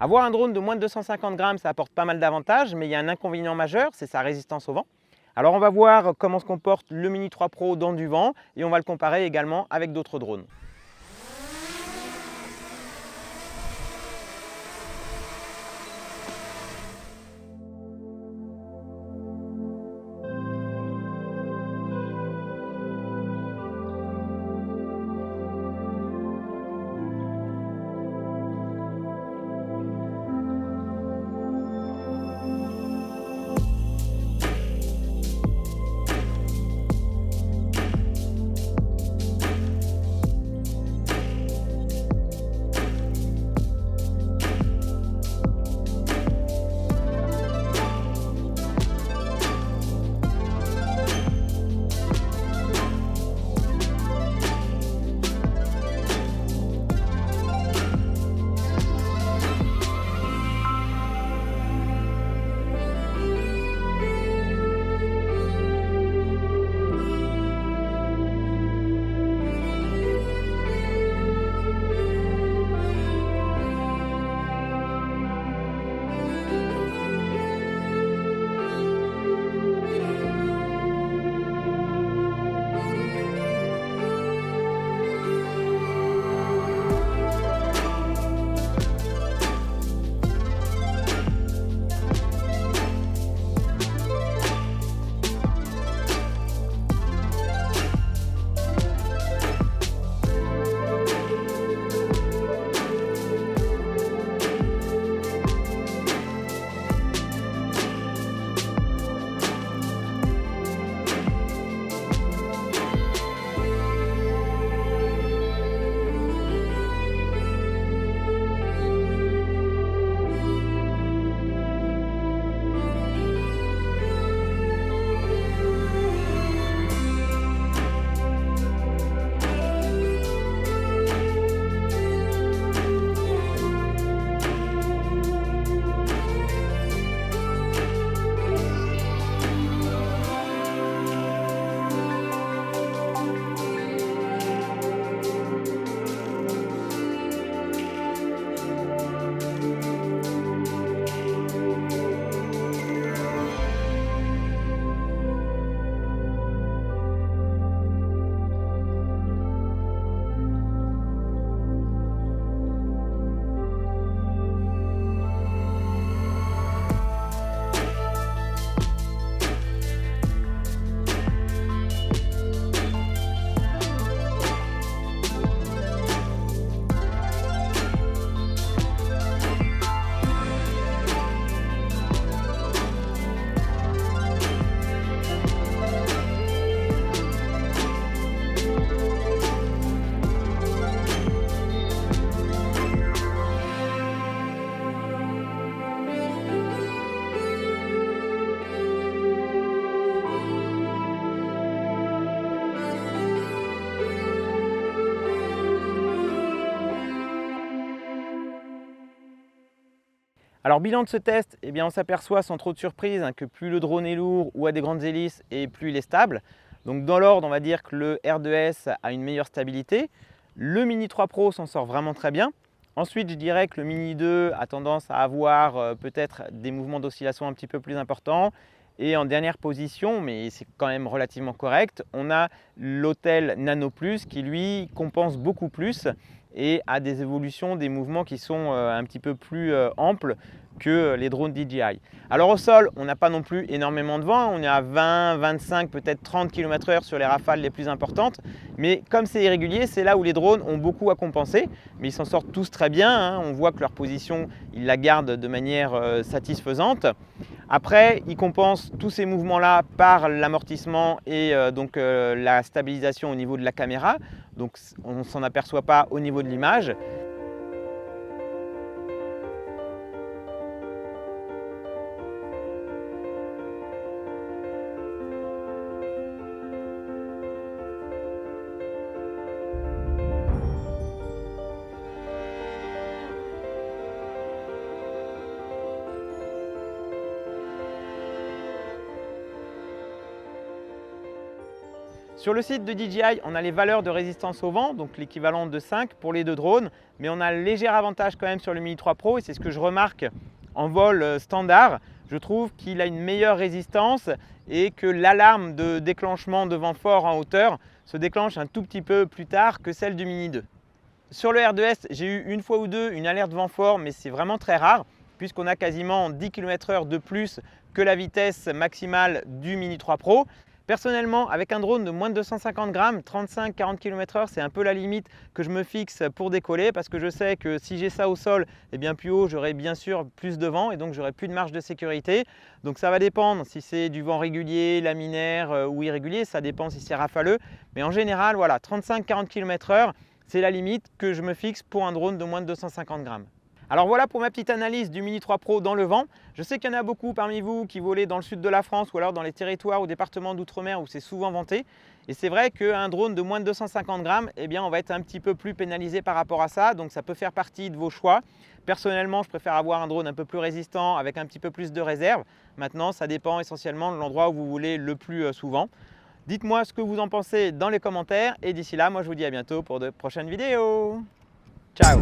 Avoir un drone de moins de 250 grammes, ça apporte pas mal d'avantages, mais il y a un inconvénient majeur, c'est sa résistance au vent. Alors on va voir comment se comporte le Mini 3 Pro dans du vent et on va le comparer également avec d'autres drones. Alors bilan de ce test, eh bien, on s'aperçoit sans trop de surprise que plus le drone est lourd ou a des grandes hélices et plus il est stable. Donc dans l'ordre, on va dire que le R2S a une meilleure stabilité. Le Mini 3 Pro s'en sort vraiment très bien. Ensuite, je dirais que le Mini 2 a tendance à avoir peut-être des mouvements d'oscillation un petit peu plus importants. Et en dernière position, mais c'est quand même relativement correct, on a l'Autel Nano Plus qui lui compense beaucoup plus et a des évolutions, des mouvements qui sont un petit peu plus amples que les drones DJI. Alors au sol, on n'a pas non plus énormément de vent, on est à 20, 25, peut-être 30 km/h sur les rafales les plus importantes, mais comme c'est irrégulier, c'est là où les drones ont beaucoup à compenser, mais ils s'en sortent tous très bien, hein. On voit que leur position, ils la gardent de manière satisfaisante. Après, ils compensent tous ces mouvements-là par l'amortissement et la stabilisation au niveau de la caméra, donc on ne s'en aperçoit pas au niveau de l'image. Sur le site de DJI, on a les valeurs de résistance au vent, donc l'équivalent de 5 pour les deux drones, mais on a un léger avantage quand même sur le Mini 3 Pro et c'est ce que je remarque en vol standard. Je trouve qu'il a une meilleure résistance et que l'alarme de déclenchement de vent fort en hauteur se déclenche un tout petit peu plus tard que celle du Mini 2. Sur le R2S, j'ai eu une fois ou deux une alerte vent fort, mais c'est vraiment très rare puisqu'on a quasiment 10 km/h de plus que la vitesse maximale du Mini 3 Pro. Personnellement, avec un drone de moins de 250 grammes, 35-40 km/h, c'est un peu la limite que je me fixe pour décoller parce que je sais que si j'ai ça au sol, et bien plus haut, j'aurai bien sûr plus de vent et donc j'aurai plus de marge de sécurité. Donc ça va dépendre si c'est du vent régulier, laminaire ou irrégulier, ça dépend si c'est rafaleux. Mais en général, voilà, 35-40 km/h, c'est la limite que je me fixe pour un drone de moins de 250 grammes. Alors voilà pour ma petite analyse du Mini 3 Pro dans le vent. Je sais qu'il y en a beaucoup parmi vous qui volaient dans le sud de la France ou alors dans les territoires ou départements d'outre-mer où c'est souvent vanté. Et c'est vrai qu'un drone de moins de 250 grammes, eh bien, on va être un petit peu plus pénalisé par rapport à ça. Donc ça peut faire partie de vos choix. Personnellement, je préfère avoir un drone un peu plus résistant avec un petit peu plus de réserve. Maintenant, ça dépend essentiellement de l'endroit où vous volez le plus souvent. Dites-moi ce que vous en pensez dans les commentaires. Et d'ici là, moi je vous dis à bientôt pour de prochaines vidéos. Ciao!